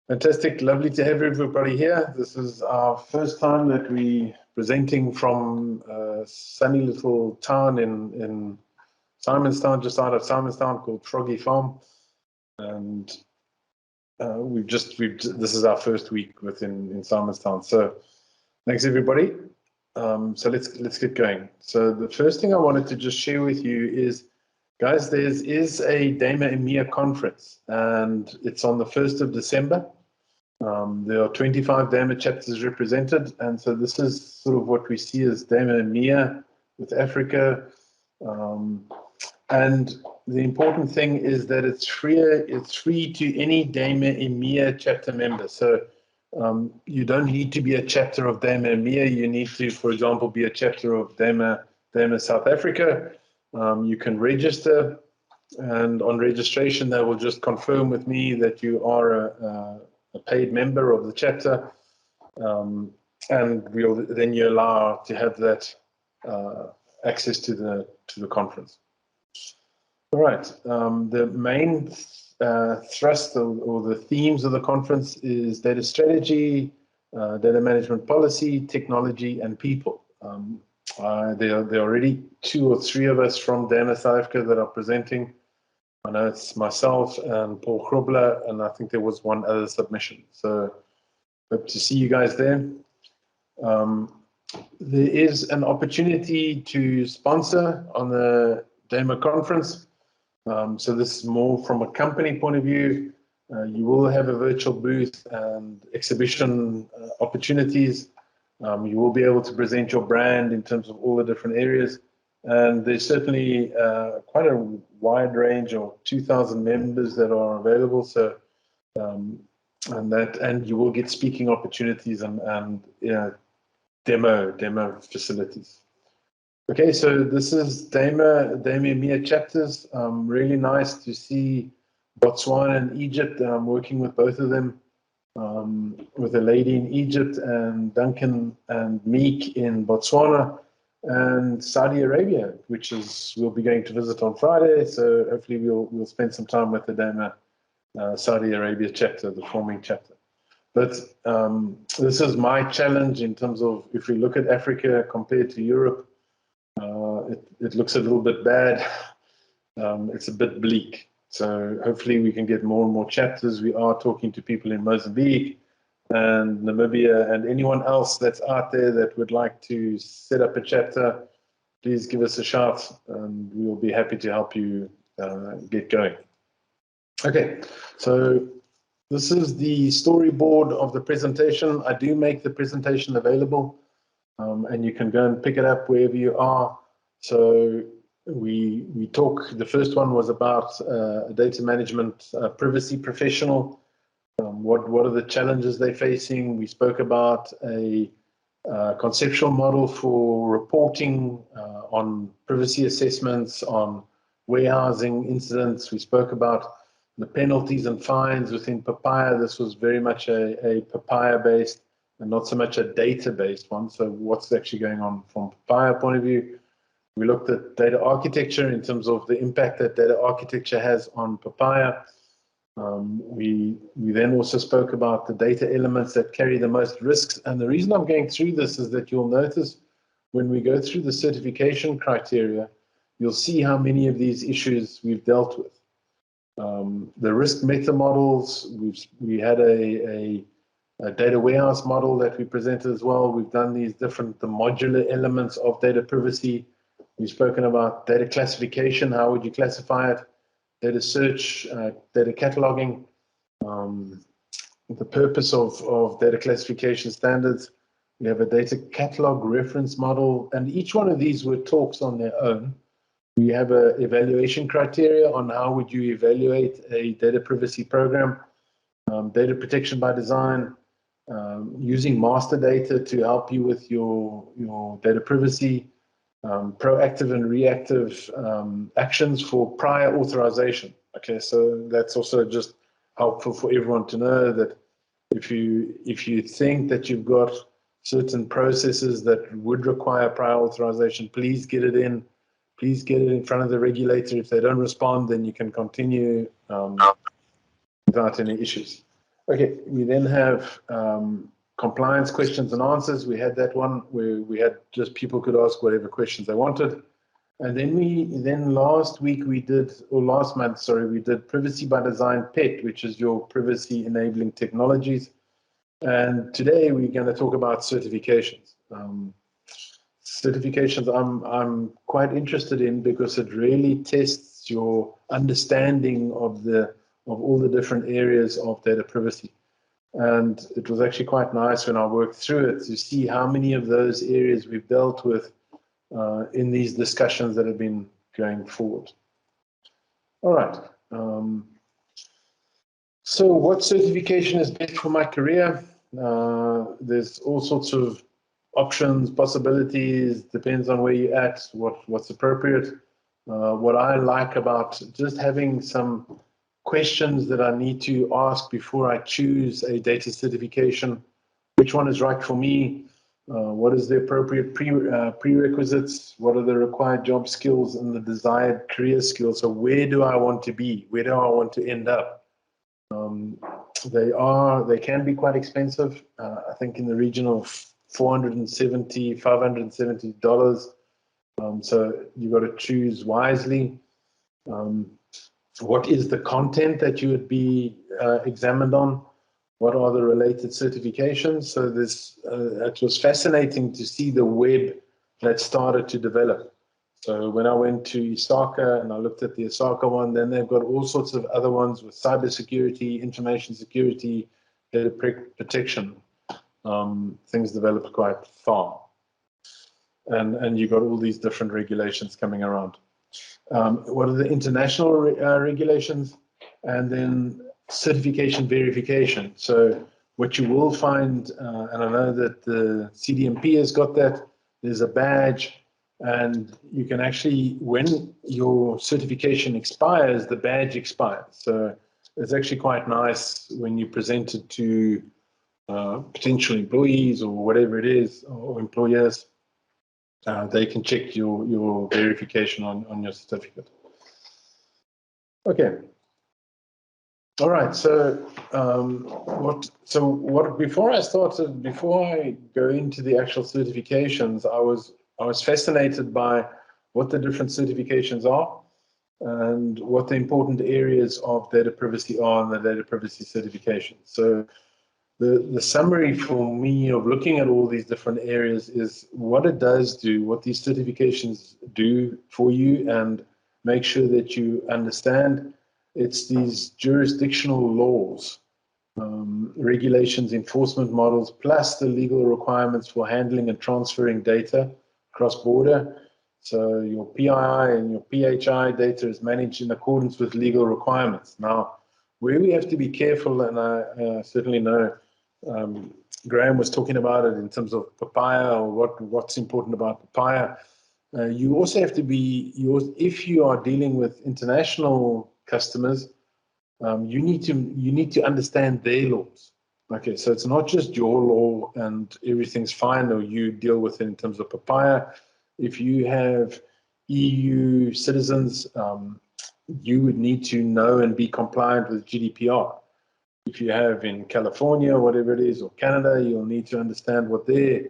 Fantastic, lovely to have everybody here. This is our first time that we're presenting from a sunny little town in Simonstown, just out of Simonstown, called Froggy Farm. And this is our first week within Simonstown. So thanks everybody. So let's get going. So the first thing I wanted to just share with you is, guys, there is a DAMA EMEA conference, and it's on the 1st of December. There are 25 DAMA chapters represented, and so this is sort of what we see as DAMA EMEA with Africa. And the important thing is that it's free to any DAMA EMEA chapter member. So you don't need to be a chapter of DAMA EMEA. You need to, for example, be a chapter of DAMA South Africa. You can register, and on registration, they will just confirm with me that you are a paid member of the chapter, and then you're allowed to have that access to the conference. All right. The main thrust or the themes of the conference is data strategy, data management policy, technology, and people. There are already 2 or 3 of us from DAMA South Africa that are presenting. I know it's myself and Paul Grobler, and I think there was one other submission. So hope to see you guys there. There is an opportunity to sponsor on the DAMA conference. So this is more from a company point of view. You will have a virtual booth and exhibition opportunities. You will be able to present your brand in terms of all the different areas. And there's certainly quite a wide range of 2,000 members that are available. So, and you will get speaking opportunities and demo facilities. Okay, so this is DAMA EMEA chapters. Really nice to see Botswana and Egypt. I'm working with both of them, with a lady in Egypt and Duncan and Meek in Botswana, and Saudi Arabia, which we'll be going to visit on Friday. So hopefully we'll spend some time with the DAMA Saudi Arabia chapter, the forming chapter. But this is my challenge in terms of, if we look at Africa compared to Europe, it looks a little bit bad. It's a bit bleak. So hopefully we can get more and more chapters. We are talking to people in Mozambique and Namibia, and anyone else that's out there that would like to set up a chapter, please give us a shout, and we will be happy to help you get going. Okay, so this is the storyboard of the presentation. I do make the presentation available, and you can go and pick it up wherever you are. So we talk, the first one was about a data management privacy professional. What are the challenges they're facing? We spoke about a conceptual model for reporting on privacy assessments, on warehousing incidents. We spoke about the penalties and fines within Papaya. This was very much a Papaya-based and not so much a data-based one. So what's actually going on from Papaya point of view? We looked at data architecture in terms of the impact that data architecture has on Papaya. We then also spoke about the data elements that carry the most risks. And the reason I'm going through this is that you'll notice when we go through the certification criteria, you'll see how many of these issues we've dealt with. The risk meta models, we had a data warehouse model that we presented as well. We've done these the modular elements of data privacy. We've spoken about data classification. How would you classify it? Data search, data cataloging, the purpose of data classification standards. We have a data catalog reference model, and each one of these were talks on their own. We have an evaluation criteria on how would you evaluate a data privacy program, data protection by design, using master data to help you with your data privacy, proactive and reactive actions for prior authorization. Okay, so that's also just helpful for everyone to know that if you think that you've got certain processes that would require prior authorization, please get it in. Please get it in front of the regulator. If they don't respond, then you can continue without any issues. Okay, we then have compliance questions and answers. We had that one where we had just people could ask whatever questions they wanted. And then last week we did, or last month, sorry, we did privacy by design PET, which is your privacy enabling technologies. And today we're going to talk about certifications. Certifications I'm quite interested in because it really tests your understanding of all the different areas of data privacy. And it was actually quite nice when I worked through it to see how many of those areas we've dealt with in these discussions that have been going forward. All right. So what certification is best for my career? There's all sorts of options, possibilities, depends on where you're at, what's appropriate. What I like about just having some questions that I need to ask before I choose a data certification, which one is right for me, what is the appropriate prerequisites, what are the required job skills and the desired career skills, so where do I want to be, where do I want to end up? They can be quite expensive. I think in the region of $470, $570. So you got to choose wisely. What is the content that you would be examined on? What are the related certifications? So it was fascinating to see the web that started to develop. So when I went to ISACA and I looked at the ISACA one, then they've got all sorts of other ones with cybersecurity, information security, data protection. Things developed quite far. And you've got all these different regulations coming around. What are the international regulations? And then certification verification. So what you will find, and I know that the CDMP has got that, there's a badge, and you can actually, when your certification expires, the badge expires. So it's actually quite nice when you present it to potential employees or whatever it is, or employers. They can check your verification on your certificate. Okay. All right. So before I go into the actual certifications, I was fascinated by what the different certifications are and what the important areas of data privacy are in the data privacy certification. So the summary for me of looking at all these different areas is what it does do, what these certifications do for you, and make sure that you understand. It's these jurisdictional laws, regulations, enforcement models, plus the legal requirements for handling and transferring data cross-border. So your PII and your PHI data is managed in accordance with legal requirements. Now, where we have to be careful, and I certainly know Graham was talking about it in terms of papaya, or what's important about papaya. You also have to be, if you are dealing with international customers, you need to understand their laws. Okay, so it's not just your law and everything's fine, or you deal with it in terms of papaya. If you have EU citizens, you would need to know and be compliant with GDPR. If you have in California, whatever it is, or Canada, you'll need to understand what their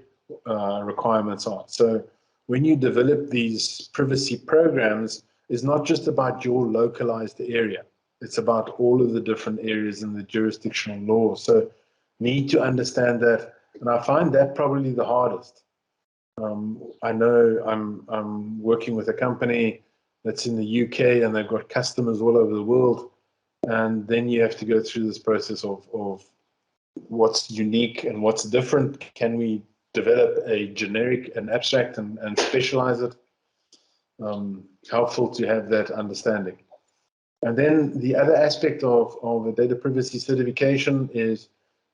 requirements are. So when you develop these privacy programs, it's not just about your localized area. It's about all of the different areas in the jurisdictional law. So need to understand that. And I find that probably the hardest. I know I'm working with a company that's in the UK and they've got customers all over the world. And then you have to go through this process of what's unique and what's different. Can we develop a generic and abstract and specialize it? Helpful to have that understanding. And then the other aspect of a data privacy certification is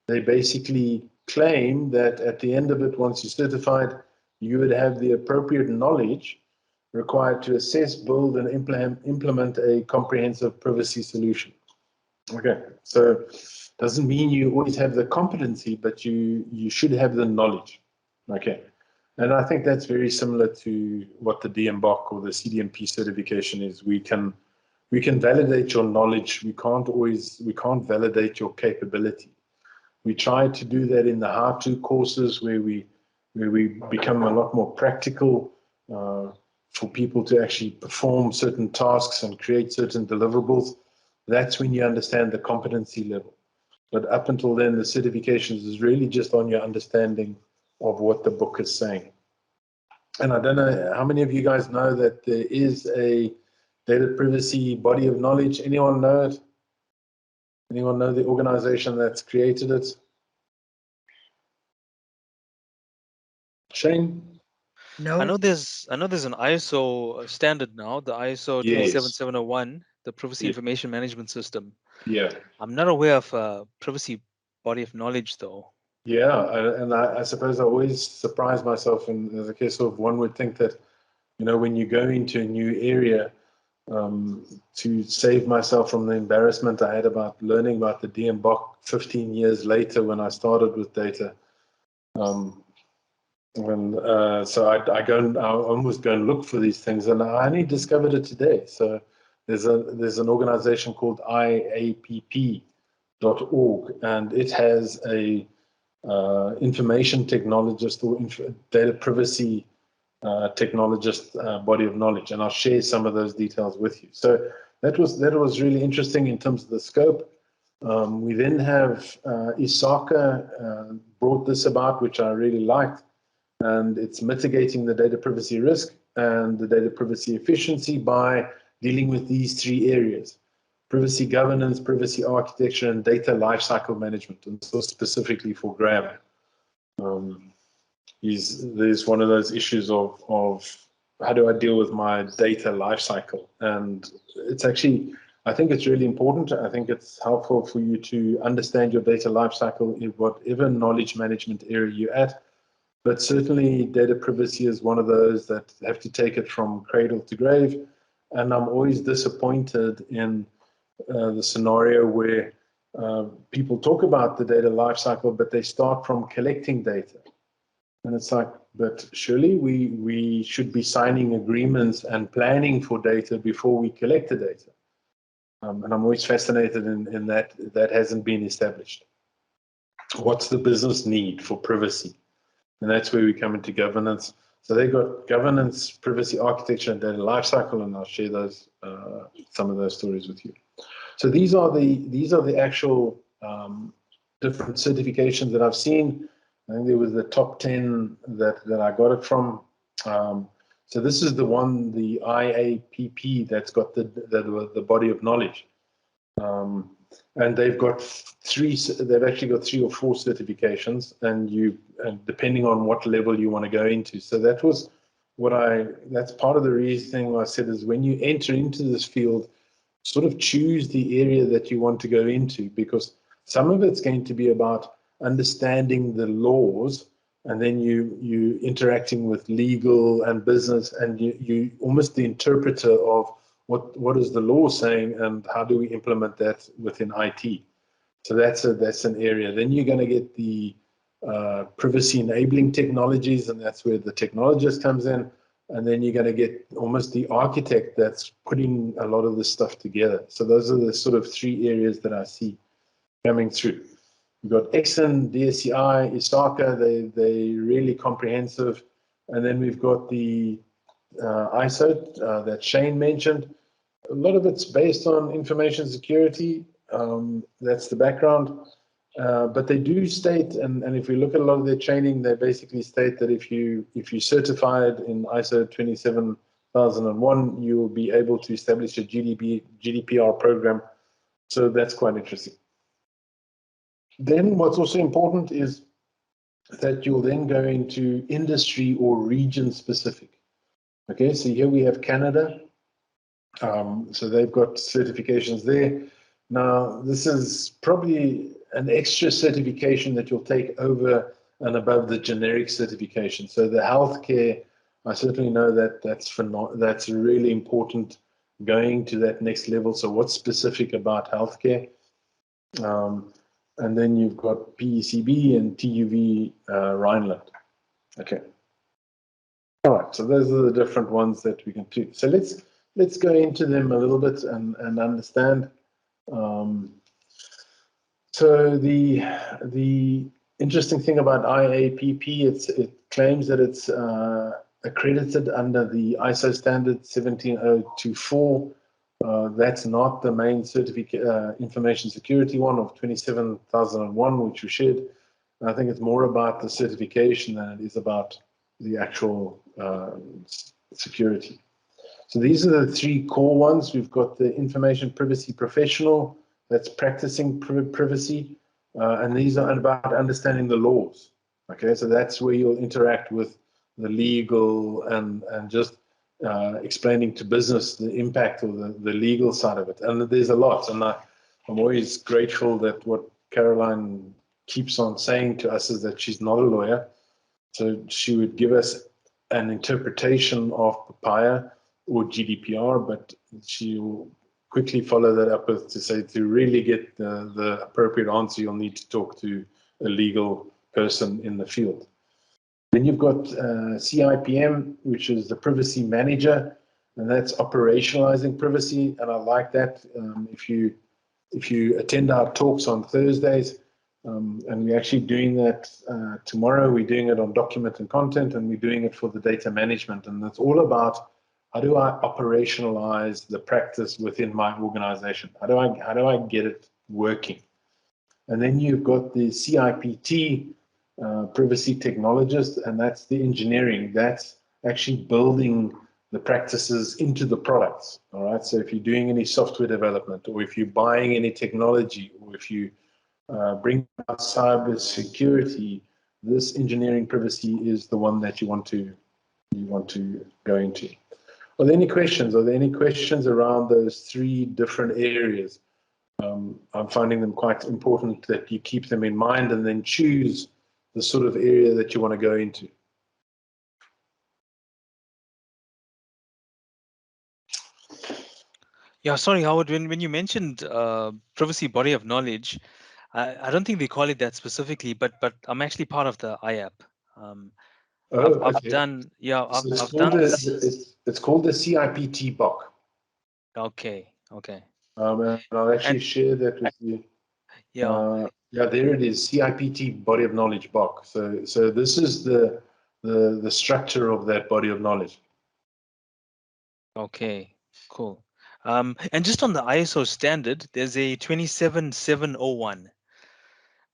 they basically claim that at the end of it, once you're certified, you would have the appropriate knowledge required to assess, build, and implement a comprehensive privacy solution. Okay, so doesn't mean you always have the competency, but you should have the knowledge. Okay, and I think that's very similar to what the DMBOK or the CDMP certification is. We can validate your knowledge. We can't validate your capability. We try to do that in the how-to courses where we become a lot more practical for people to actually perform certain tasks and create certain deliverables. That's when you understand the competency level. But up until then, the certifications is really just on your understanding of what the book is saying. And I don't know how many of you guys know that there is a data privacy body of knowledge. Anyone know it? Anyone know the organization that's created it? Shane? No. I know there's an ISO standard now, the ISO Yes. 27701, the Privacy Yeah. Information Management System. Yeah. I'm not aware of a privacy body of knowledge though. Yeah, and I suppose I always surprise myself in the case of one would think that, you know, when you go into a new area, to save myself from the embarrassment I had about learning about the DMBOK 15 years later when I started with data. So I almost go and look for these things, and I only discovered it today. So there's an organization called IAPP.org, and it has a information technologist or data privacy technologist body of knowledge, and I'll share some of those details with you. So that was really interesting in terms of the scope. We then have ISACA brought this about, which I really liked, and it's mitigating the data privacy risk and the data privacy efficiency by dealing with these three areas: privacy governance, privacy architecture, and data lifecycle management. And so specifically for Graham, there's one of those issues of how do I deal with my data lifecycle? And it's actually, I think it's really important. I think it's helpful for you to understand your data lifecycle in whatever knowledge management area you're at. But certainly data privacy is one of those that have to take it from cradle to grave. And I'm always disappointed in the scenario where people talk about the data lifecycle, but they start from collecting data. And it's like, but surely we should be signing agreements and planning for data before we collect the data. And I'm always fascinated in that hasn't been established. What's the business need for privacy? And that's where we come into governance. So they've got governance, privacy architecture, and data lifecycle, and I'll share those some of those stories with you. So these are the actual different certifications that I've seen. I think there was the top 10 that I got it from. So this is the one, the IAPP, that's got the body of knowledge. And they've actually got 3 or 4 certifications, and depending on what level you want to go into. So that's part of the reason I said is when you enter into this field, sort of choose the area that you want to go into, because some of it's going to be about understanding the laws, and then you interacting with legal and business, and you almost the interpreter of what is the law saying and how do we implement that within IT. So that's an area. Then you're going to get the privacy enabling technologies, and that's where the technologist comes in. And then you're going to get almost the architect that's putting a lot of this stuff together. So those are the sort of 3 areas that I see coming through. We've got Exxon, DSCI, ISACA, they're really comprehensive. And then we've got the ISO that Shane mentioned. A lot of it's based on information security. That's the background. But they do state, and if we look at a lot of their training, they basically state that if you certified in ISO 27001, you will be able to establish a GDPR program. So that's quite interesting. Then what's also important is that you'll then go into industry or region specific. Okay, so here we have Canada. So they've got certifications there. Now, this is probably an extra certification that you'll take over and above the generic certification. So the healthcare, I certainly know that that's really important going to that next level. So what's specific about healthcare? And then you've got PECB and TUV Rhineland. Okay. All right, so those are the different ones that we can do. So let's go into them a little bit and understand. So the interesting thing about IAPP, it claims that it's accredited under the ISO standard 17024. That's not the main certificate, information security one of 27001, which you shared. And I think it's more about the certification than it is about the actual security. So these are the three core ones. We've got the information privacy professional, that's practicing privacy, and these are about understanding the laws. Okay, so that's where you'll interact with the legal and just explaining to business the impact of the legal side of it. And there's a lot, and I'm always grateful that what Caroline keeps on saying to us is that she's not a lawyer, so she would give us an interpretation of papaya or GDPR, but she'll quickly follow that up with to say to really get the appropriate answer, you'll need to talk to a legal person in the field. Then you've got CIPM, which is the privacy manager, and that's operationalizing privacy. And I like that. If you attend our talks on Thursdays, and we're actually doing that tomorrow, we're doing it on document and content, and we're doing it for the data management. And it's all about how do I operationalize the practice within my organization? How do I get it working? And then you've got the CIPT, privacy technologist, and that's the engineering. That's actually building the practices into the products. All right. So if you're doing any software development, or if you're buying any technology, or if you bring out cyber security, this engineering privacy is the one that you want to go into. Are there any questions? Are there any questions around those three different areas? I'm finding them quite important that you keep them in mind and then choose the sort of area that you want to go into. Yeah, sorry, Howard, when you mentioned privacy body of knowledge, I don't think they call it that specifically, but I'm actually part of the IAP. I've Okay. done, yeah, So I've done this. it's called the CIPT BOK. Okay. And I'll actually share that with you. Yeah. Yeah, there it is, CIPT body of knowledge BOK. So this is the structure of that body of knowledge. Okay, cool. And just on the ISO standard, there's a 27701,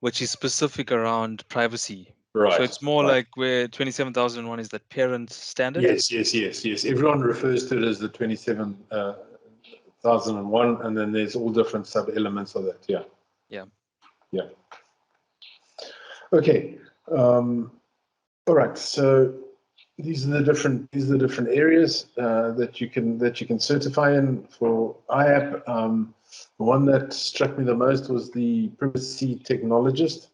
which is specific around privacy. Right. So it's more right. like where 27001 is the parent standard. Yes. Everyone refers to it as the 27001, and then there's all different sub elements of that. Yeah. Okay. All right. So these are the different areas that you can certify in for IAP. The one that struck me the most was the privacy technologist.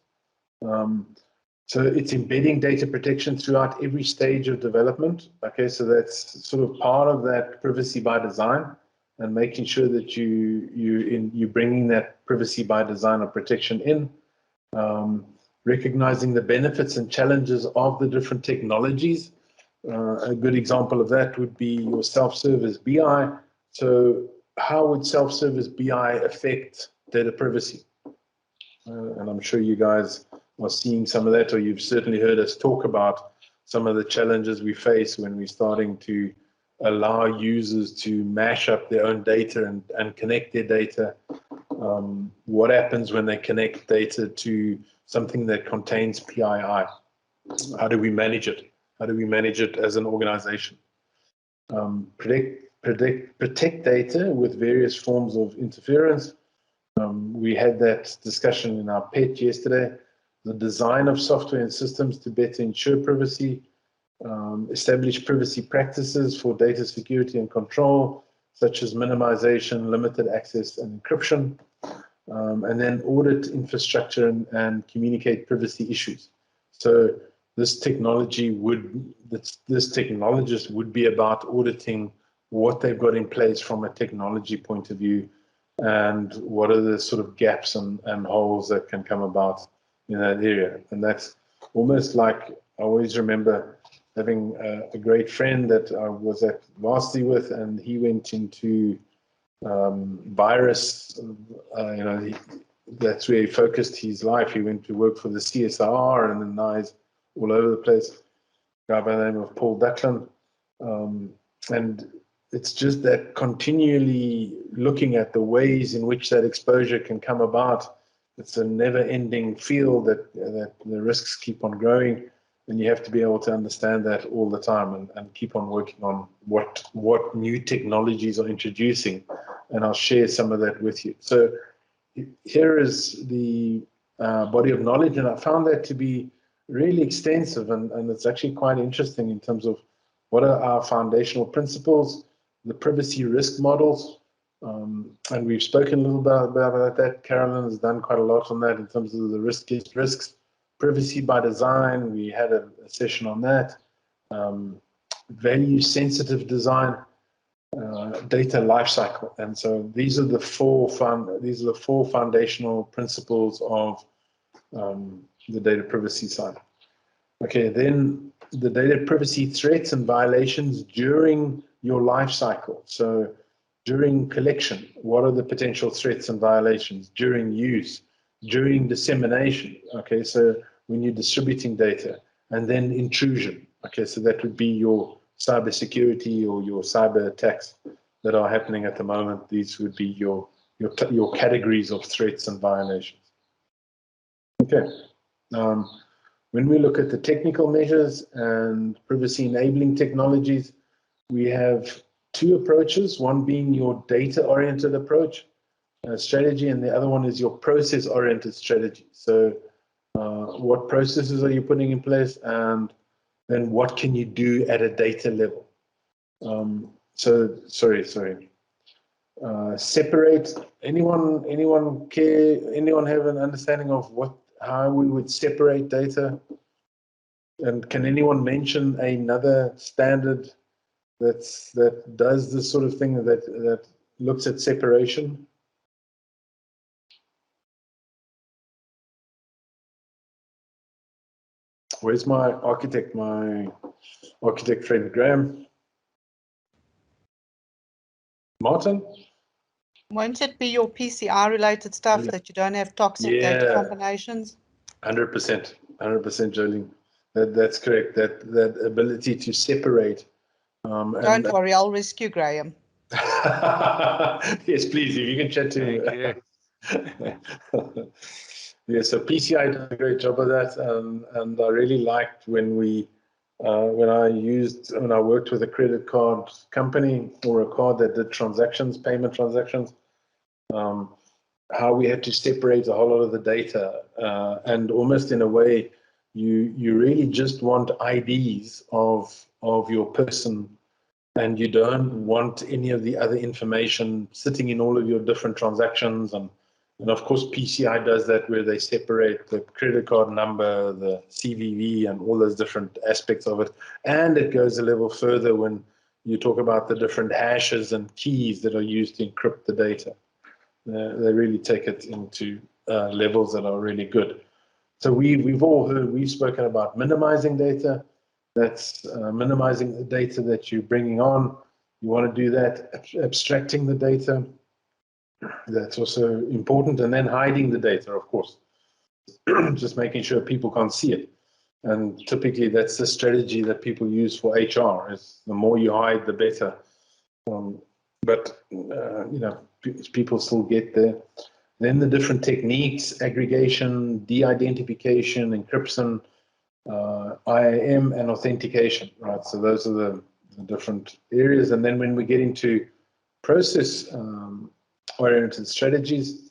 So it's embedding data protection throughout every stage of development. Okay, so that's sort of part of that privacy by design, and making sure that you're bringing that privacy by design or protection in. Recognizing the benefits and challenges of the different technologies. A good example of that would be your self-service BI. So how would self-service BI affect data privacy? And I'm sure you guys are seeing some of that, or you've certainly heard us talk about some of the challenges we face when we're starting to allow users to mash up their own data and connect their data. What happens when they connect data to something that contains PII? How do we manage it? How do we manage it as an organization? Protect data with various forms of interference. We had that discussion in our PET yesterday. The design of software and systems to better ensure privacy. Establish privacy practices for data security and control, such as minimization, limited access, and encryption. And then audit infrastructure and communicate privacy issues. So this technologist would be about auditing what they've got in place from a technology point of view, and what are the sort of gaps and holes that can come about in that area. And that's almost like, I always remember having a great friend that I was at varsity with, and he went into virus, that's where he focused his life. He went to work for the CSR, and then now he's all over the place. A guy by the name of Paul Ducklin. And it's just that continually looking at the ways in which that exposure can come about. It's a never-ending field that the risks keep on growing, and you have to be able to understand that all the time and keep on working on what new technologies are introducing. And I'll share some of that with you. So here is the body of knowledge, and I found that to be really extensive, and it's actually quite interesting in terms of what are our foundational principles, the privacy risk models, and we've spoken a little bit about that. Carolyn has done quite a lot on that in terms of the risks, privacy by design. We had a session on that. Value-sensitive design, data lifecycle, and so these are the four foundational principles of the data privacy side. Okay, then the data privacy threats and violations during your life cycle. So during collection, what are the potential threats and violations? During use, during dissemination, okay, so when you're distributing data, and then intrusion, okay, so that would be your cybersecurity or your cyber attacks that are happening at the moment. These would be your categories of threats and violations. Okay. When we look at the technical measures and privacy enabling technologies, we have two approaches, one being your data-oriented approach strategy, and the other one is your process-oriented strategy. So what processes are you putting in place, and then what can you do at a data level? Separate. Anyone care? Anyone have an understanding of how we would separate data? And can anyone mention another standard that does this sort of thing, that looks at separation? Where's my architect friend Graham? Martin? Won't it be your PCI related stuff that you don't have toxic data combinations? 100%, Jolene. That's correct. That ability to separate. Don't worry, I'll rescue Graham. Yes, please, if you can chat to me. Yeah, so PCI does a great job of that, and I really liked when I worked with a credit card company or a card that did payment transactions, how we had to separate a whole lot of the data, and almost in a way, you really just want IDs of your person, and you don't want any of the other information sitting in all of your different transactions. And of course, PCI does that, where they separate the credit card number, the CVV, and all those different aspects of it. And it goes a level further when you talk about the different hashes and keys that are used to encrypt the data. They really take it into levels that are really good. So we've spoken about minimizing data. That's minimizing the data that you're bringing on. You want to do that, abstracting the data. That's also important. And then hiding the data, of course, just making sure people can't see it. And typically that's the strategy that people use for HR, is the more you hide, the better. But people still get there. Then the different techniques: aggregation, de-identification, encryption, IAM, and authentication, right? So those are the different areas. And then when we get into process-oriented strategies,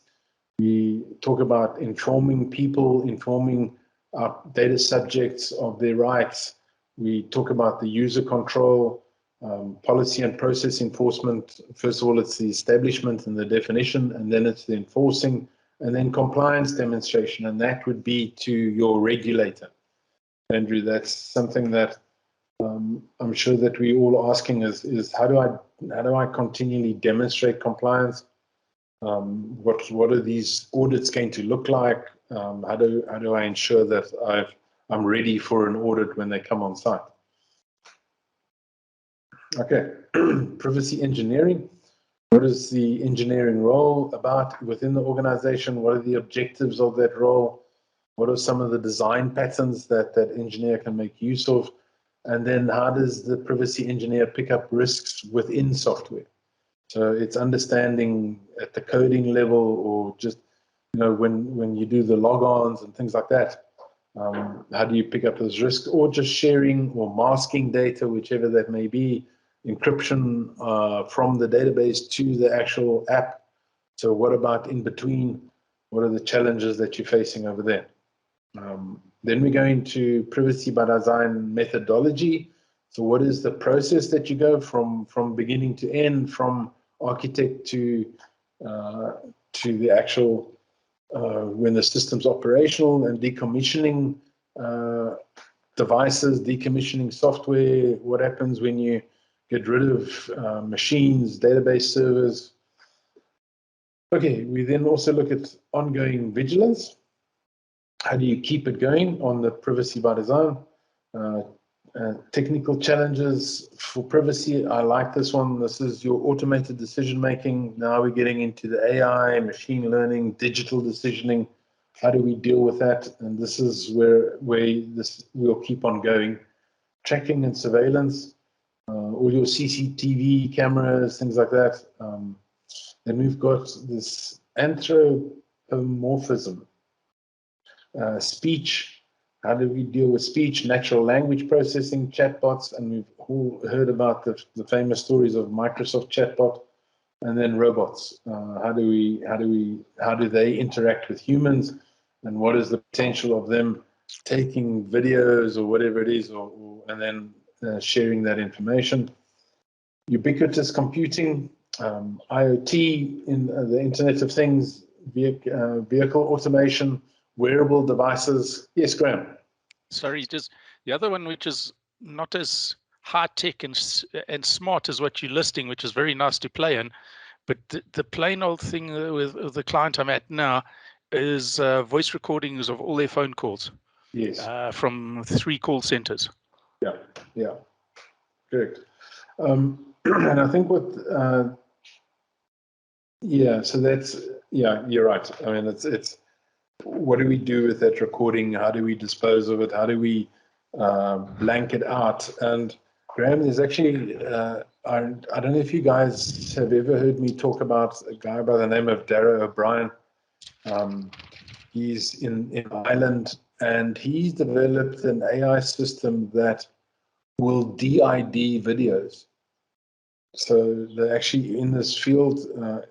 we talk about informing people, informing our data subjects of their rights. We talk about the user control, policy and process enforcement. First of all, it's the establishment and the definition, and then it's the enforcing, and then compliance demonstration, and that would be to your regulator. Andrew, that's something that I'm sure that we're all asking is how do I continually demonstrate compliance? What are these audits going to look like? How do I ensure that I'm ready for an audit when they come on site? Okay, privacy engineering. What is the engineering role about within the organization? What are the objectives of that role? What are some of the design patterns that that engineer can make use of? And then how does the privacy engineer pick up risks within software? So it's understanding at the coding level, or just, you know, when you do the logons and things like that, how do you pick up those risks, or just sharing or masking data, whichever that may be, encryption from the database to the actual app. So what about in between? What are the challenges that you're facing over there? Then we go into privacy by design methodology. So what is the process that you go from beginning to end, from architect to the actual when the system's operational, and decommissioning devices, decommissioning software? What happens when you get rid of machines, database servers? Okay, we then also look at ongoing vigilance. How do you keep it going on the privacy by design? Technical challenges for privacy. I like this one. This is your automated decision making. Now we're getting into the AI, machine learning, digital decisioning. How do we deal with that? And this is where this will keep on going. Tracking and surveillance, all your CCTV cameras, things like that. Then we've got this anthropomorphism. Speech, how do we deal with speech, natural language processing, chatbots, and we've all heard about the famous stories of Microsoft chatbot, and then robots. How do they interact with humans, and what is the potential of them taking videos or whatever it is, and then sharing that information? Ubiquitous computing, IoT, in the Internet of Things, vehicle automation, wearable devices. Yes, Graham. Sorry, just the other one, which is not as high tech and smart as what you're listing, which is very nice to play in, but the plain old thing with the client I'm at now is voice recordings of all their phone calls. Yes. From 3 call centers. Yeah, correct. And I think what, so that's, you're right. I mean, it's what do we do with that recording? How do we dispose of it? How do we blank it out? And Graham, there's actually, I don't know if you guys have ever heard me talk about a guy by the name of Darragh O'Brien. He's in Ireland, and he's developed an AI system that will DID videos. So they're actually in this field,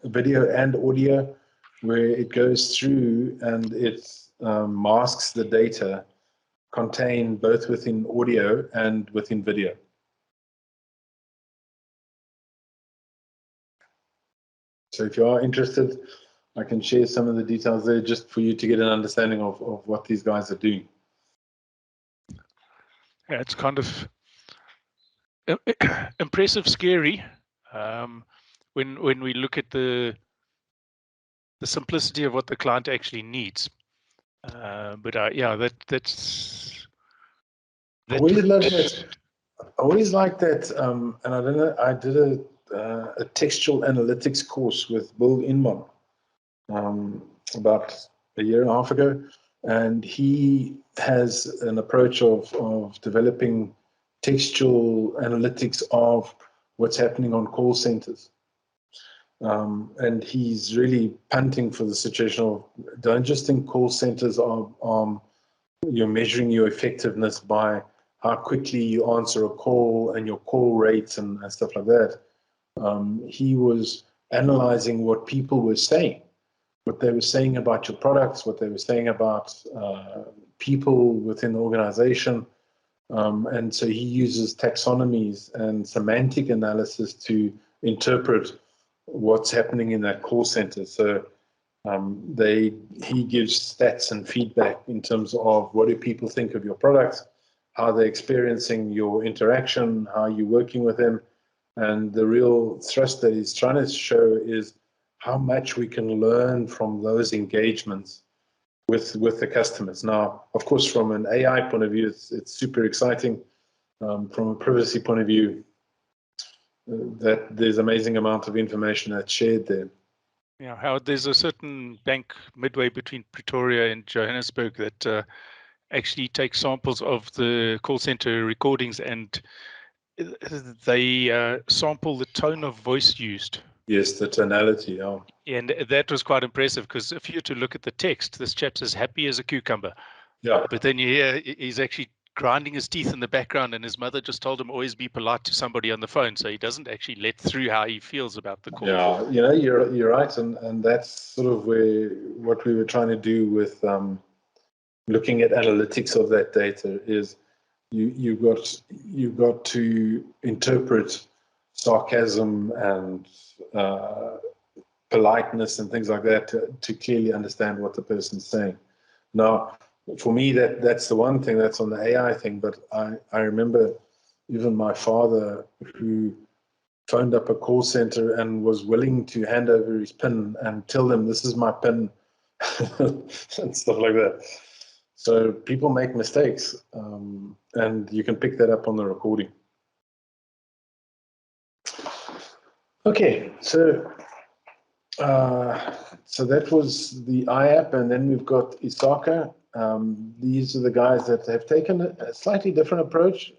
video and audio, where it goes through and it masks the data contained both within audio and within video. So if you are interested, I can share some of the details there just for you to get an understanding of what these guys are doing. Yeah, it's kind of impressive, scary, when we look at the simplicity of what the client actually needs. But yeah, that's. I always love that. I always like that, and I don't know. I did a textual analytics course with Bill Inman about a year and a half ago, and he has an approach of developing textual analytics of what's happening on call centers. And he's really punting for the situation of, don't just think call centers are you're measuring your effectiveness by how quickly you answer a call and your call rates and stuff like that. He was analyzing what people were saying, what they were saying about your products, what they were saying about people within the organization. And so he uses taxonomies and semantic analysis to interpret what's happening in that call center. So he gives stats and feedback in terms of what do people think of your products, how they're experiencing your interaction, how you're working with them. And the real thrust that he's trying to show is how much we can learn from those engagements with the customers. Now, of course, from an AI point of view, it's super exciting. From a privacy point of view, that there's amazing amount of information that's shared there. Yeah, Howard, there's a certain bank midway between Pretoria and Johannesburg that actually takes samples of the call center recordings, and they sample the tone of voice used. Yes, the tonality. Oh. And that was quite impressive, because if you were to look at the text, this chap's as happy as a cucumber. Yeah. But then you hear he's actually grinding his teeth in the background, and his mother just told him always be polite to somebody on the phone, so he doesn't actually let through how he feels about the call. Yeah, you're right, and that's sort of what we were trying to do with looking at analytics of that data is you've got to interpret sarcasm and politeness and things like that to clearly understand what the person's saying. Now, for me, that's the one thing that's on the AI thing, but I remember even my father, who phoned up a call center and was willing to hand over his PIN and tell them, this is my PIN, and stuff like that. So people make mistakes, and you can pick that up on the recording. Okay, so that was the iApp, and then we've got ISACA. These are the guys that have taken a slightly different approach,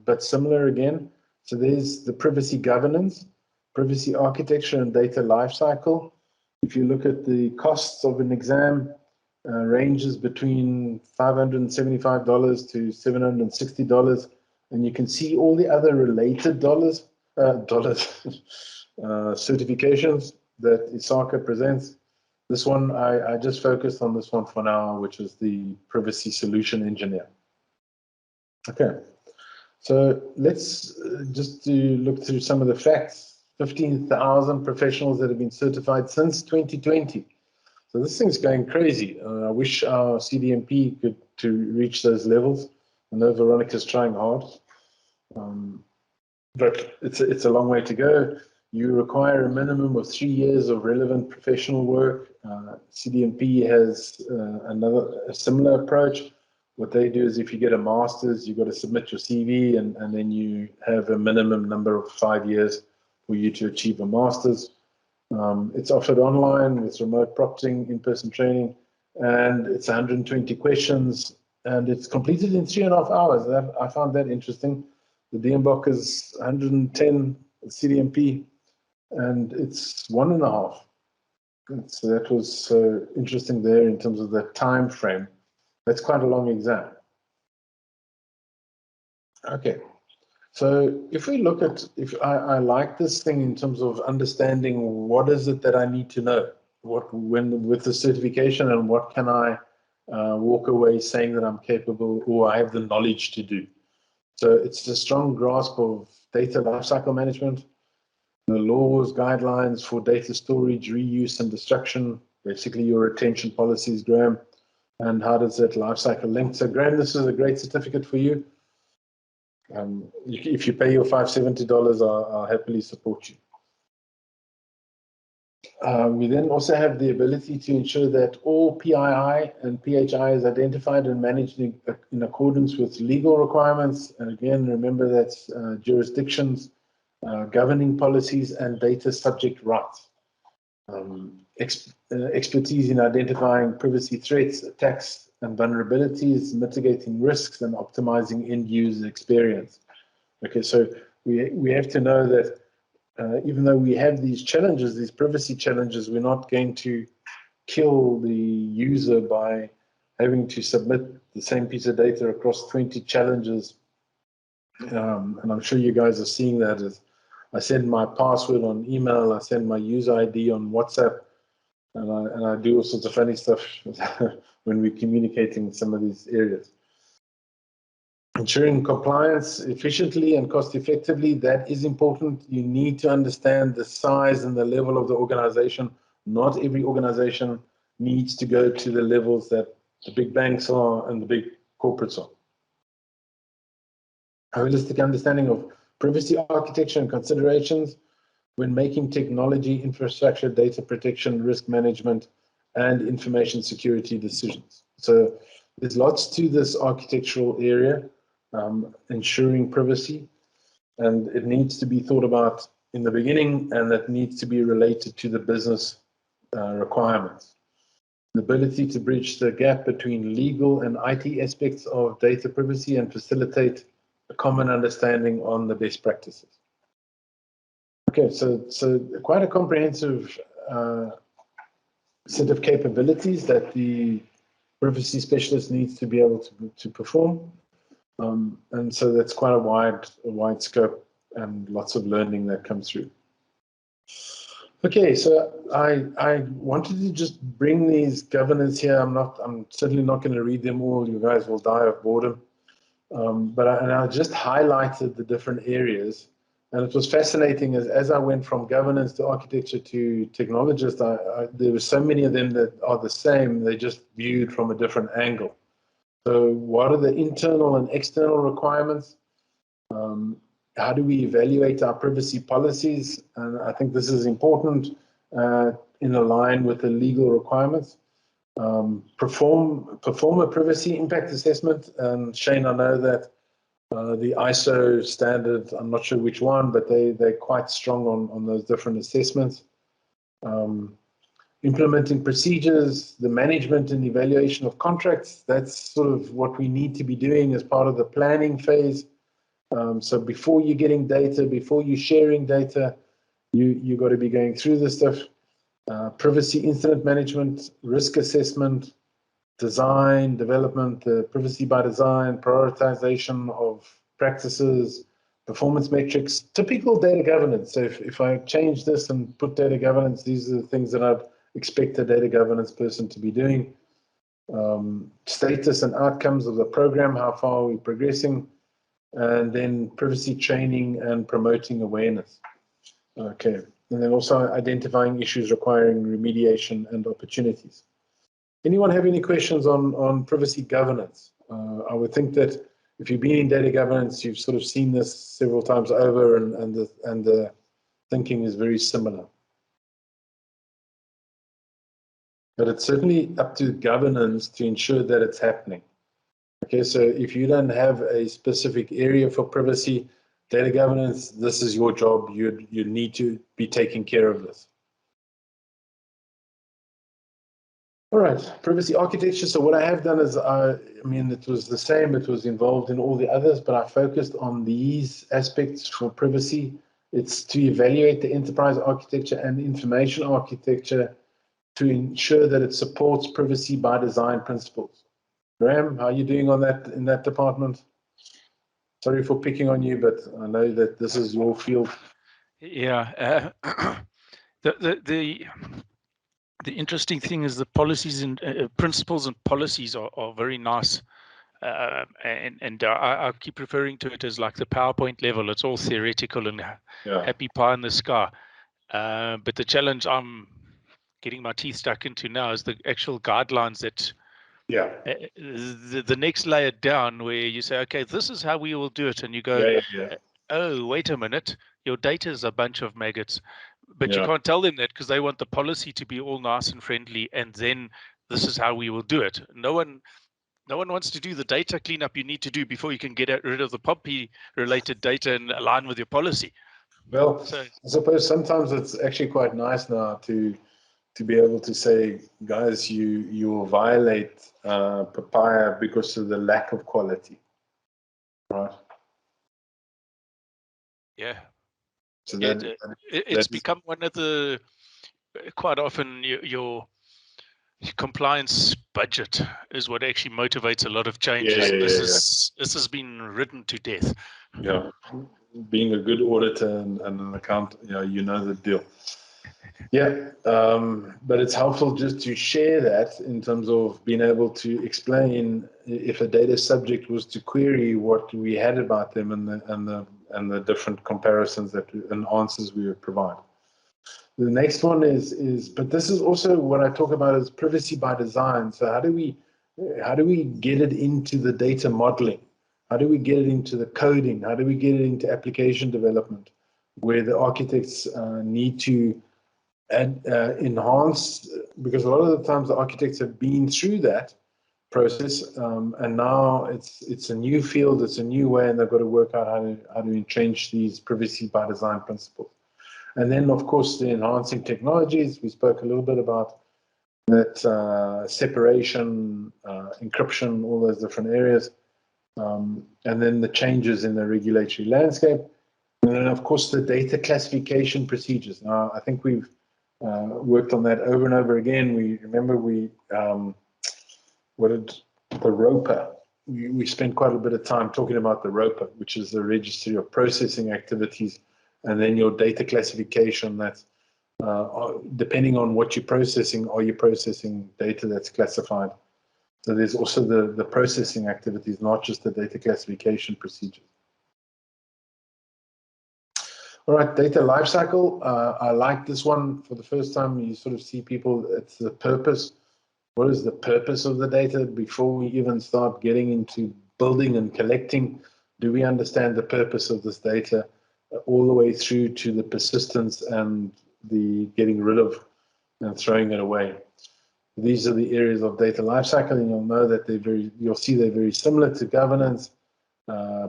but similar again. So there's the privacy governance, privacy architecture, and data lifecycle. If you look at the costs of an exam, ranges between $575 to $760, and you can see all the other related certifications that ISACA presents. This one, I just focused on this one for now, which is the Privacy Solution Engineer. Okay, so let's just to look through some of the facts. 15,000 professionals that have been certified since 2020. So this thing's going crazy. I wish our CDMP could to reach those levels. I know Veronica's trying hard, but it's a long way to go. You require a minimum of 3 years of relevant professional work. CDMP has a similar approach. What they do is if you get a master's, you've got to submit your CV, and then you have a minimum number of 5 years for you to achieve a master's. It's offered online with remote proctoring, in-person training, and it's 120 questions, and it's completed in 3.5 hours. I found that interesting. The DMBOK is 110 CDMP, and it's 1.5. So that was interesting there in terms of the time frame. That's quite a long exam. Okay. So if we look at, if I like this thing in terms of understanding what is it that I need to know, when with the certification, and what can I walk away saying that I'm capable or I have the knowledge to do. So it's a strong grasp of data lifecycle management, the laws, guidelines for data storage, reuse, and destruction, basically your retention policies, Graham, and how does that lifecycle link. So Graham, this is a great certificate for you. If you pay your $570, I'll happily support you. We then also have the ability to ensure that all PII and PHI is identified and managed in accordance with legal requirements. And again, remember that's jurisdictions, governing policies, and data subject rights. Expertise in identifying privacy threats, attacks, and vulnerabilities, mitigating risks, and optimizing end-user experience. Okay, so we have to know that even though we have these challenges, these privacy challenges, we're not going to kill the user by having to submit the same piece of data across 20 challenges. And I'm sure you guys are seeing that as I send my password on email, I send my user ID on WhatsApp, and I do all sorts of funny stuff when we're communicating in some of these areas. Ensuring compliance efficiently and cost effectively, that is important. You need to understand the size and the level of the organization. Not every organization needs to go to the levels that the big banks are and the big corporates are. A holistic understanding of privacy architecture and considerations when making technology, infrastructure, data protection, risk management, and information security decisions. So there's lots to this architectural area, ensuring privacy, and it needs to be thought about in the beginning, and that needs to be related to the business requirements. The ability to bridge the gap between legal and IT aspects of data privacy and facilitate a common understanding on the best practices. Okay, so quite a comprehensive set of capabilities that the privacy specialist needs to be able to perform. And so that's quite a wide scope and lots of learning that comes through. Okay, so I wanted to just bring these governance here. I'm certainly not going to read them all. You guys will die of boredom. But I just highlighted the different areas, and it was fascinating as I went from governance to architecture to technologist. There were so many of them that are the same. They just viewed from a different angle. So what are the internal and external requirements? How do we evaluate our privacy policies? And I think this is important in line with the legal requirements. Perform a privacy impact assessment. And Shane, I know that the ISO standard, I'm not sure which one, but they're quite strong on those different assessments. Implementing procedures, the management and evaluation of contracts, that's sort of what we need to be doing as part of the planning phase. So before you're getting data, before you're sharing data, you got to be going through this stuff. Privacy incident management, risk assessment, design, development, privacy by design, prioritization of practices, performance metrics, typical data governance. So if I change this and put data governance, these are the things that I'd expect a data governance person to be doing. Status and outcomes of the program, how far are we progressing? And then privacy training and promoting awareness. Okay, and then also identifying issues requiring remediation and opportunities. Anyone have any questions on privacy governance? I would think that if you've been in data governance, you've sort of seen this several times over, and the thinking is very similar. But it's certainly up to governance to ensure that it's happening. Okay, so if you don't have a specific area for privacy, data governance, this is your job. You need to be taking care of this. All right, privacy architecture. So what I have done is, I mean, it was the same. It was involved in all the others, but I focused on these aspects for privacy. It's to evaluate the enterprise architecture and information architecture to ensure that it supports privacy by design principles. Graham, how are you doing on that in that department? Sorry for picking on you, but I know that this is your field. Yeah, the interesting thing is the policies and principles and policies are very nice, and I keep referring to it as like the PowerPoint level. It's all theoretical and happy pie in the sky. But the challenge I'm getting my teeth stuck into now is the actual guidelines that. The next layer down, where you say, okay, this is how we will do it, and you go, oh, wait a minute, your data is a bunch of maggots, but you can't tell them that because they want the policy to be all nice and friendly, and then this is how we will do it. No one wants to do the data cleanup you need to do before you can get rid of the POP related data and align with your policy. Well, so, I suppose sometimes it's actually quite nice now to be able to say, guys, you will violate papaya because of the lack of quality, right? Yeah. So it's become one of the, quite often your compliance budget is what actually motivates a lot of changes. This has been written to death. Yeah, being a good auditor and an account, you know the deal. Yeah, but it's helpful just to share that in terms of being able to explain if a data subject was to query what we had about them and the different comparisons and answers we would provide. The next one is, but this is also what I talk about as privacy by design. So how do we get it into the data modeling? How do we get it into the coding? How do we get it into application development, where the architects need to enhance, because a lot of the times the architects have been through that process, and now it's a new field, it's a new way, and they've got to work out how to entrench these privacy by design principles. And then, of course, the enhancing technologies. We spoke a little bit about that, separation, encryption, all those different areas. And then the changes in the regulatory landscape. And then, of course, the data classification procedures. Now, I think we've worked on that over and over again. We remember the ROPA. We spent quite a bit of time talking about the ROPA, which is the Registry of Processing Activities, and then your data classification. That's depending on what you're processing, are you processing data that's classified? So there's also the processing activities, not just the data classification procedures. All right, data lifecycle. I like this one. For the first time, you sort of see people, it's the purpose. What is the purpose of the data? Before we even start getting into building and collecting, do we understand the purpose of this data all the way through to the persistence and the getting rid of and throwing it away? These are the areas of data lifecycle, and you'll know that you'll see they're very similar to governance,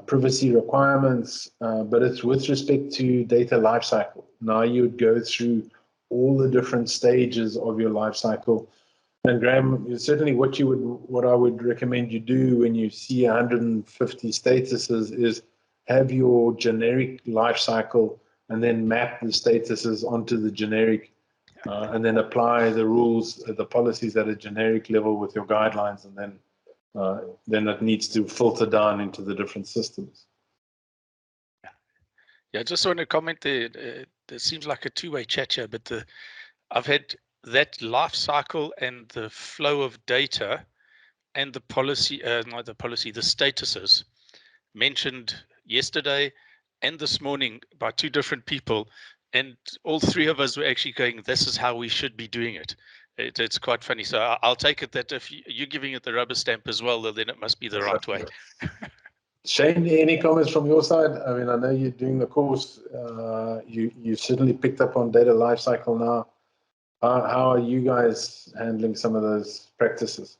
privacy requirements, but it's with respect to data lifecycle. Now you would go through all the different stages of your lifecycle. And Graham, certainly what I would recommend you do when you see 150 statuses is have your generic lifecycle and then map the statuses onto the generic, and then apply the rules, the policies at a generic level with your guidelines, and then it needs to filter down into the different systems. Yeah, I just want to comment there. It seems like a two-way chat here, but I've had that life cycle and the flow of data and the policy, not the policy, the statuses mentioned yesterday and this morning by two different people, and all three of us were actually going, this is how we should be doing it. It's quite funny. So I'll take it that if you're giving it the rubber stamp as well, then it must be the right way. Shane, any comments from your side? I mean, I know you're doing the course. You certainly picked up on data lifecycle now. How are you guys handling some of those practices?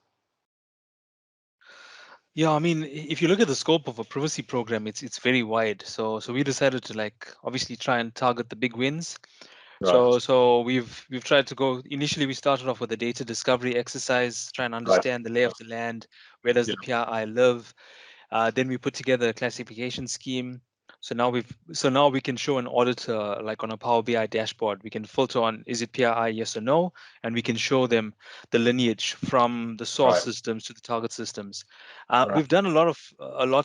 Yeah, I mean, if you look at the scope of a privacy program, it's very wide. So we decided to obviously try and target the big wins. Right. So we've tried to go. Initially, we started off with a data discovery exercise, try and understand the lay of the land. Where does the PII live? Then we put together a classification scheme. So now we can show an auditor, like on a Power BI dashboard, we can filter on, is it PII, yes or no? And we can show them the lineage from the source systems to the target systems. We've done a lot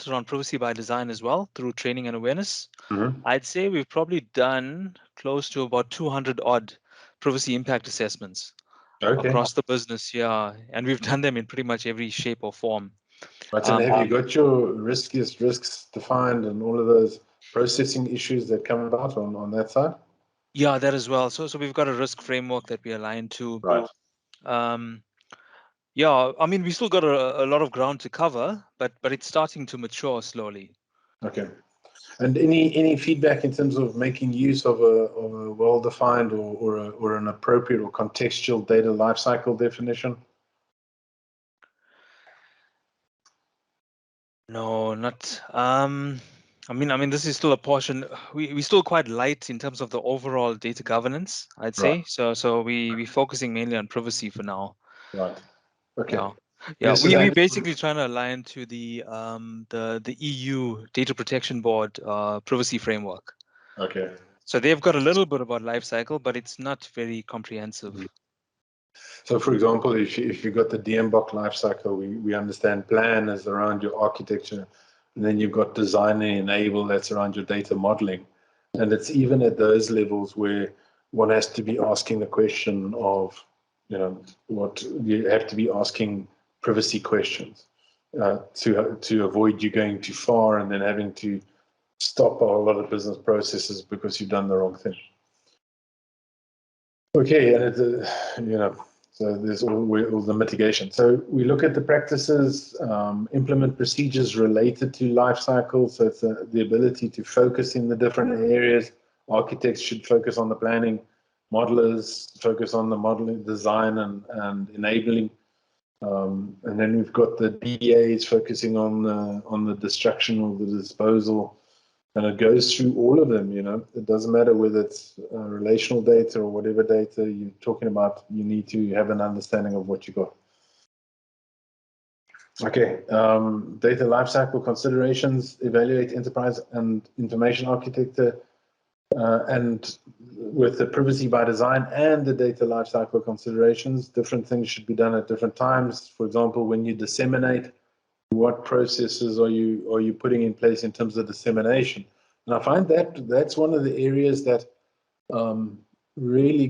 around privacy by design as well through training and awareness. Mm-hmm. I'd say we've probably done close to about 200 odd privacy impact assessments across the business. Yeah. And we've done them in pretty much every shape or form. Right, and have you got your riskiest risks defined and all of those processing issues that come about on that side? Yeah, that as well. So we've got a risk framework that we align to. Right. Yeah, I mean, we still got a lot of ground to cover, but it's starting to mature slowly. Okay. And any feedback in terms of making use of a well-defined or an appropriate or contextual data lifecycle definition? No, not. I mean, this is still a portion. We still quite light in terms of the overall data governance, I'd say. So we're focusing mainly on privacy for now. Right. Okay. Yeah. We basically trying to align to the EU Data Protection Board privacy framework. Okay. So they've got a little bit about life cycle, but it's not very comprehensive. Mm-hmm. So, for example, if you've got the DMBOK lifecycle, we understand plan is around your architecture, and then you've got design and enable that's around your data modeling. And it's even at those levels where one has to be asking the question of, what you have to be asking privacy questions to avoid you going too far and then having to stop a lot of business processes because you've done the wrong thing. Okay, and so there's all the mitigation. So we look at the practices, implement procedures related to life cycle. So it's the ability to focus in the different areas. Architects should focus on the planning. Modelers focus on the modeling, design, and enabling. And then we've got the DBAs focusing on the destruction or the disposal. And it goes through all of them, you know. It doesn't matter whether it's relational data or whatever data you're talking about, you need to have an understanding of what you got. Okay, data lifecycle considerations, evaluate enterprise and information architecture, and with the privacy by design and the data lifecycle considerations, different things should be done at different times. For example, when you disseminate, what processes are you putting in place in terms of dissemination? And I find that that's one of the areas that really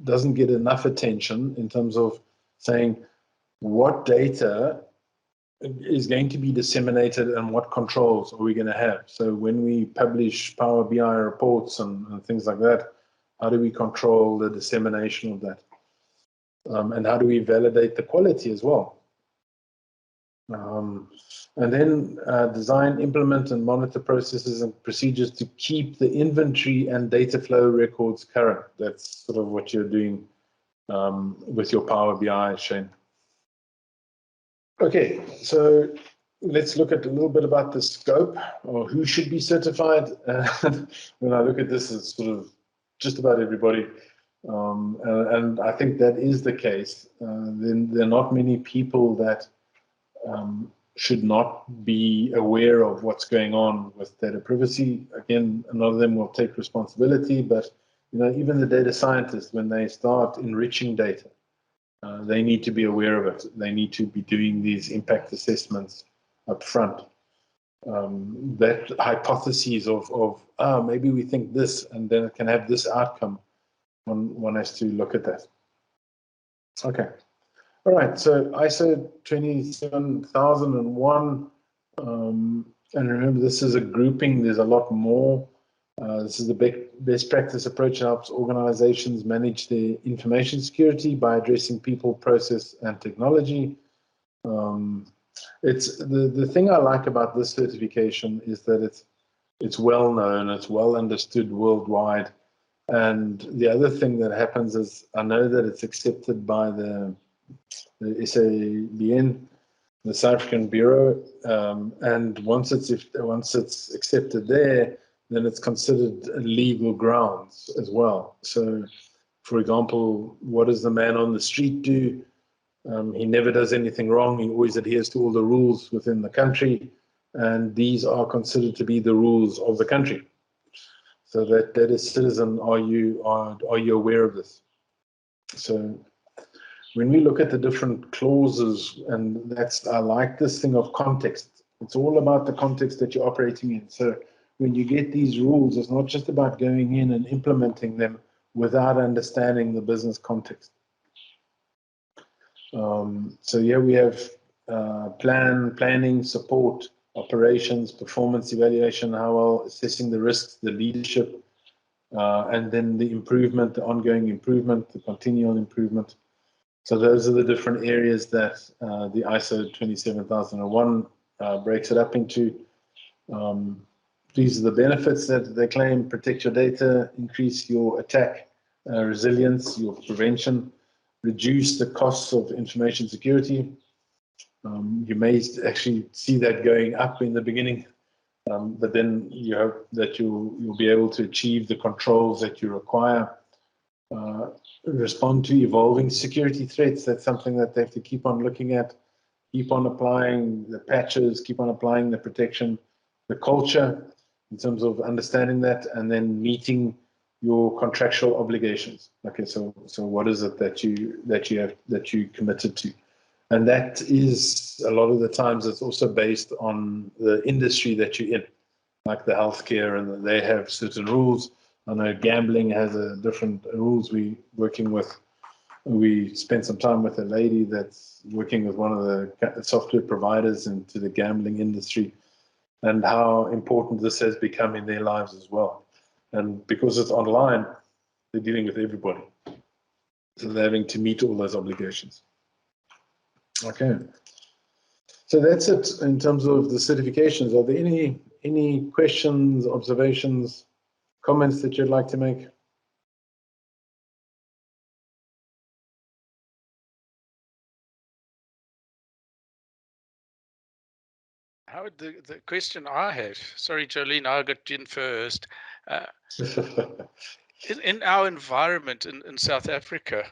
doesn't get enough attention in terms of saying what data is going to be disseminated and what controls are we going to have. So when we publish Power BI reports and things like that, how do we control the dissemination of that? And how do we validate the quality as well? And then design, implement, and monitor processes and procedures to keep the inventory and data flow records current. That's sort of what you're doing with your Power BI, Shane. Okay, so let's look at a little bit about the scope or who should be certified. When I look at this, it's sort of just about everybody. And I think that is the case. Then there are not many people that should not be aware of what's going on with data privacy. Again, a lot of them will take responsibility, but you know, even the data scientists, when they start enriching data, they need to be aware of it. They need to be doing these impact assessments up front. That hypotheses of maybe we think this, and then it can have this outcome. One has to look at that. Okay. All right, so ISO 27001, and remember this is a grouping, there's a lot more. This is the best practice approach that helps organizations manage their information security by addressing people, process, and technology. It's the thing I like about this certification is that it's well known, it's well understood worldwide. And the other thing that happens is I know that it's accepted by the SABN, the South African Bureau, and once it's accepted there, then it's considered legal grounds as well. So, for example, what does the man on the street do? He never does anything wrong. He always adheres to all the rules within the country, and these are considered to be the rules of the country. So that is citizen, are you aware of this? So when we look at the different clauses, and I like this thing of context. It's all about the context that you're operating in. So when you get these rules, it's not just about going in and implementing them without understanding the business context. So yeah, we have planning, support, operations, performance evaluation, how well, assessing the risks, the leadership, and then the improvement, the ongoing improvement, the continual improvement. So those are the different areas that the ISO 27001 breaks it up into. These are the benefits that they claim: protect your data, increase your attack resilience, your prevention, reduce the costs of information security. You may actually see that going up in the beginning, but then you hope that you'll be able to achieve the controls that you require. Respond to evolving security threats. That's something that they have to keep on looking at, keep on applying the patches, keep on applying the protection, the culture in terms of understanding that, and then meeting your contractual obligations. Okay, so what is it that you committed to? And that is, a lot of the times, it's also based on the industry that you're in, like the healthcare, and they have certain rules. I know gambling has a different rules. We spent some time with a lady that's working with one of the software providers into the gambling industry, and how important this has become in their lives as well. And because it's online, they're dealing with everybody. So they're having to meet all those obligations. Okay. So that's it in terms of the certifications. Are there any questions, observations, comments that you'd like to make? Howard, the question I had, sorry, Jolene, I got in first. In our environment in South Africa,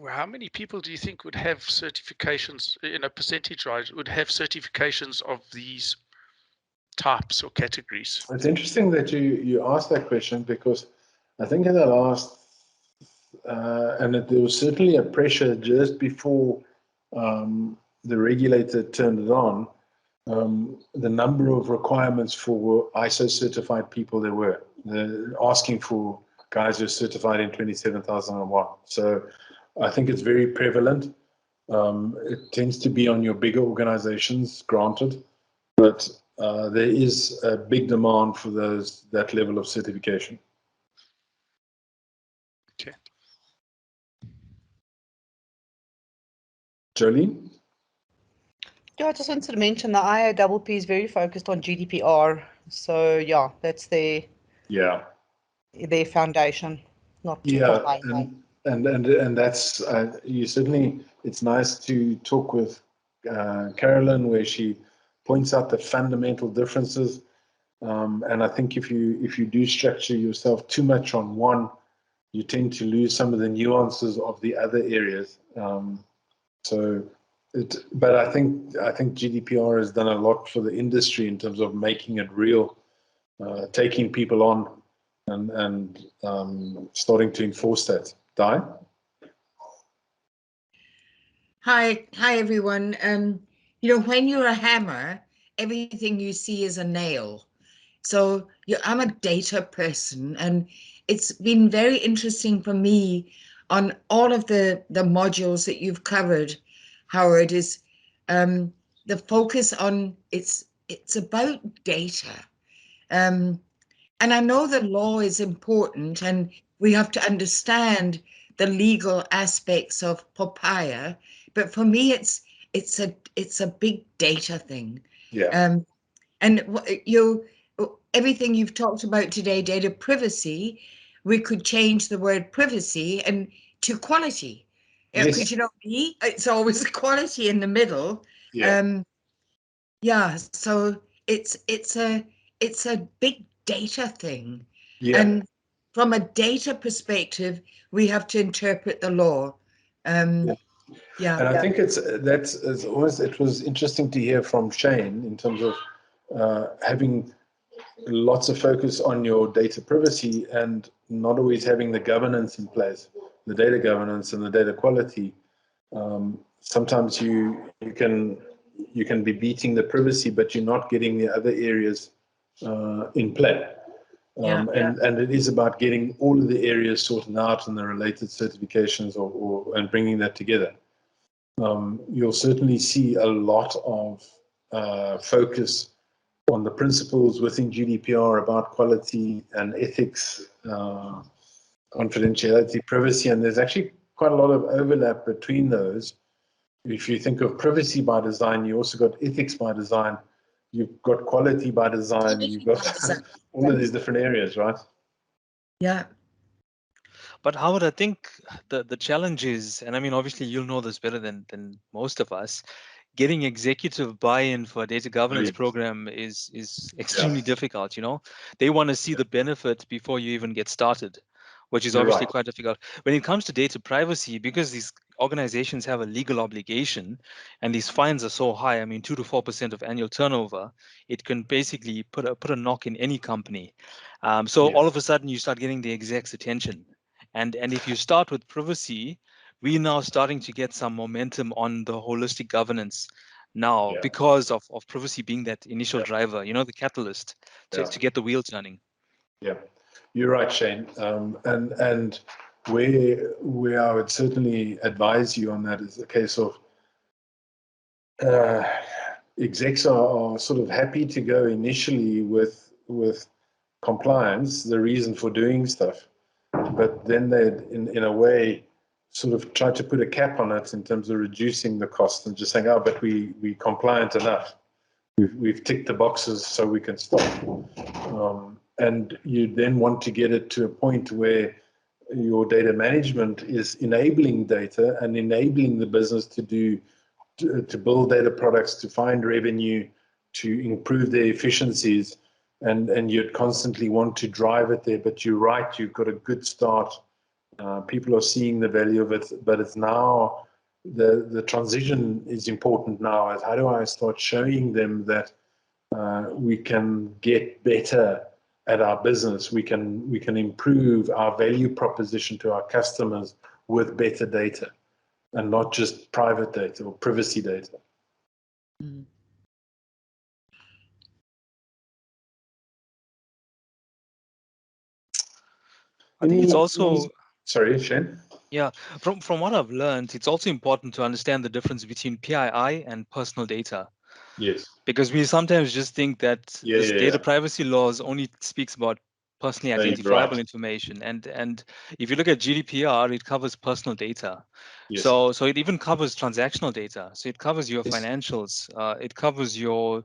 how many people do you think would have certifications, in a percentage rise, would have certifications of these types or categories? It's interesting that you asked that question, because I think in the last, there was certainly a pressure just before the regulator turned it on, the number of requirements for ISO certified people there were. They're asking for guys who are certified in 27001. So I think it's very prevalent. It tends to be on your bigger organizations, granted, but there is a big demand for that level of certification. Okay. Jolene? Yeah, I just wanted to mention the IAPP is very focused on GDPR. So yeah, that's their foundation, not and that's you certainly. It's nice to talk with Carolyn, where she points out the fundamental differences. And I think if you do structure yourself too much on one, you tend to lose some of the nuances of the other areas. But I think GDPR has done a lot for the industry in terms of making it real, taking people on, and starting to enforce that. Di? Hi everyone. You know, when you're a hammer, everything you see is a nail. So I'm a data person, and it's been very interesting for me on all of the modules that you've covered, Howard, is the focus on it's about data. And I know the law is important, and we have to understand the legal aspects of POPIA, but for me, it's a big data thing. Yeah. And everything you've talked about today, data privacy, we could change the word privacy and to quality. Yes. Because it's always quality in the middle. Yeah. So it's a big data thing. Yeah. And from a data perspective, we have to interpret the law. Yeah. And I think it was interesting to hear from Shane in terms of having lots of focus on your data privacy and not always having the governance in place, the data governance and the data quality. Sometimes you can be beating the privacy, but you're not getting the other areas in play. And it is about getting all of the areas sorted out and the related certifications and bringing that together. You'll certainly see a lot of focus on the principles within GDPR about quality and ethics, confidentiality, privacy, and there's actually quite a lot of overlap between those. If you think of privacy by design, you also got ethics by design, you've got quality by design, you've got all of these different areas, right? Yeah. But Howard, I think the challenge is, and I mean, obviously you'll know this better than most of us, getting executive buy-in for a data governance program is extremely difficult. They want to see the benefit before you even get started, which is obviously quite difficult. When it comes to data privacy, because these organizations have a legal obligation and these fines are so high, I mean 2 to 4% of annual turnover, it can basically put a knock in any company. All of a sudden you start getting the exec's attention. And if you start with privacy, we're now starting to get some momentum on the holistic governance now because of privacy being that initial driver, the catalyst to get the wheel turning. Yeah, you're right, Shane. And where I would certainly advise you on that is the case of execs are sort of happy to go initially with compliance, the reason for doing stuff, but then they, in a way, sort of try to put a cap on it in terms of reducing the cost and just saying, oh, but we compliant enough. We've ticked the boxes so we can stop. And you then want to get it to a point where your data management is enabling data and enabling the business to build data products, to find revenue, improve their efficiencies, and you'd constantly want to drive it there. But you're right, you've got a good start. People are seeing the value of it, but it's now the transition is important now. As how do I start showing them that we can get better at our business? We can improve our value proposition to our customers with better data, and not just private data or privacy data. Mm. I think it's also, sorry, Shane. yeah, from what I've learned, it's also important to understand the difference between PII and personal data. Yes. Because we sometimes just think that this data privacy laws only speaks about personally identifiable information, and if you look at GDPR, it covers personal data. Yes. So it even covers transactional data. So it covers your financials. It covers your,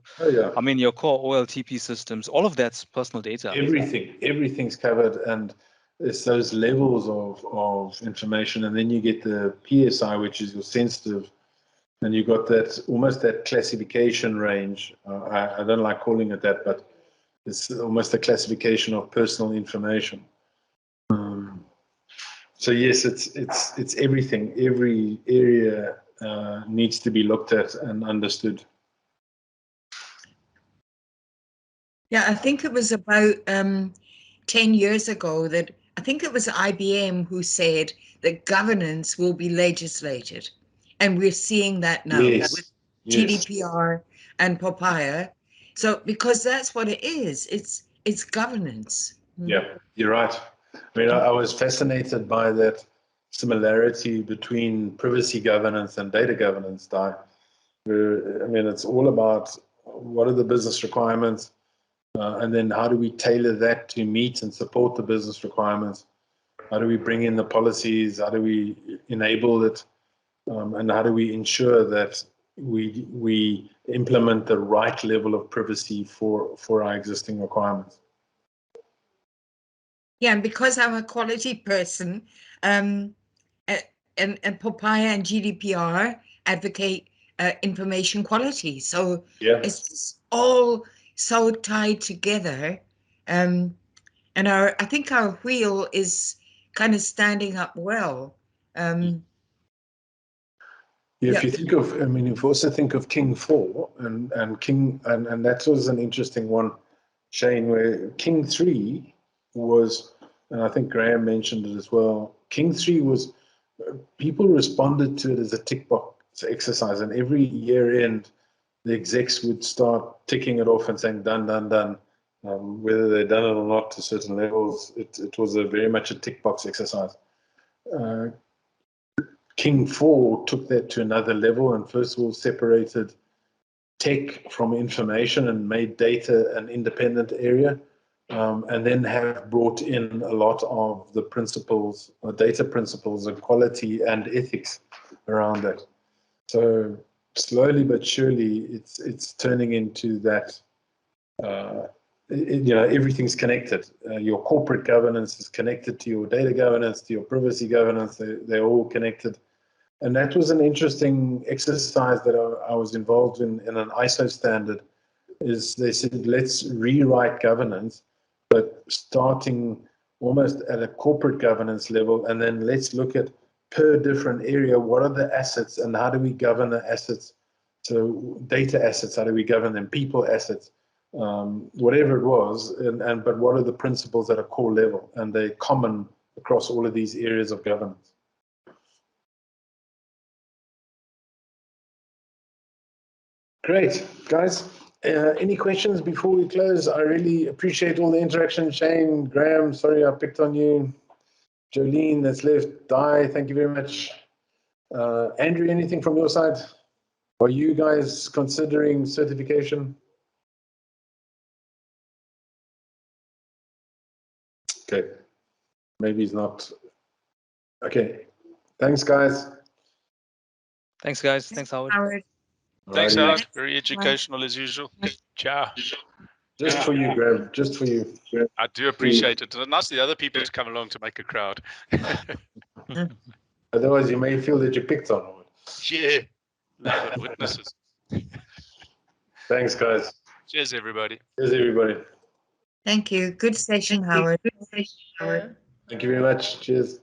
I mean, your core OLTP systems. All of that's personal data. Everything's covered, and it's those levels of information, and then you get the PSI, which is your sensitive, and you got that almost that classification range. I don't like calling it that, but it's almost a classification of personal information. So yes, it's everything. Every area needs to be looked at and understood. Yeah, I think it was about 10 years ago that I think it was IBM who said that governance will be legislated. And we're seeing that now with GDPR and Papaya. So because that's what it is, it's governance. Yeah, you're right. I mean, I was fascinated by that similarity between privacy governance and data governance, Di. I mean, it's all about what are the business requirements, and then how do we tailor that to meet and support the business requirements? How do we bring in the policies? How do we enable it? And how do we ensure that we implement the right level of privacy for our existing requirements? Yeah, and because I'm a quality person, and Papaya and GDPR advocate information quality. So it's just all so tied together. And I think our wheel is kind of standing up well. If you think of, I mean, if you also think of King 4 and that was an interesting one, Shane, where King 3 was, and I think Graham mentioned it as well, King 3 was, people responded to it as a tick box exercise, and every year end, the execs would start ticking it off and saying, done, done, done. Whether they'd done it or not to certain levels, it was very much a tick box exercise. King 4 took that to another level, and first of all separated tech from information and made data an independent area, and then have brought in a lot of the principles, or data principles of quality and ethics around that. So slowly but surely, it's turning into that. Everything's connected. Your corporate governance is connected to your data governance, to your privacy governance. They're all connected. And that was an interesting exercise that I was involved in an ISO standard. Is they said, let's rewrite governance, but starting almost at a corporate governance level, and then let's look at per different area, what are the assets and how do we govern the assets? So data assets, how do we govern them? People assets, whatever it was, but what are the principles at a core level? And they're common across all of these areas of governance. Great, guys. Any questions before we close? I really appreciate all the interaction. Shane, Graham, sorry I picked on you. Jolene, that's left. Di, thank you very much. Andrew, anything from your side? Are you guys considering certification? Okay, maybe he's not. Okay, thanks, guys. Thanks, guys. Thanks, Howard. Thanks, Howard. Very educational as usual. Ciao. Just for you, Graham. Just for you. I do appreciate it. And nice the other people to come along to make a crowd. Otherwise, you may feel that you picked on. Yeah. Witnesses. Thanks, guys. Cheers, everybody. Cheers, everybody. Thank you. Good session, Howard. Thank you very much. Cheers.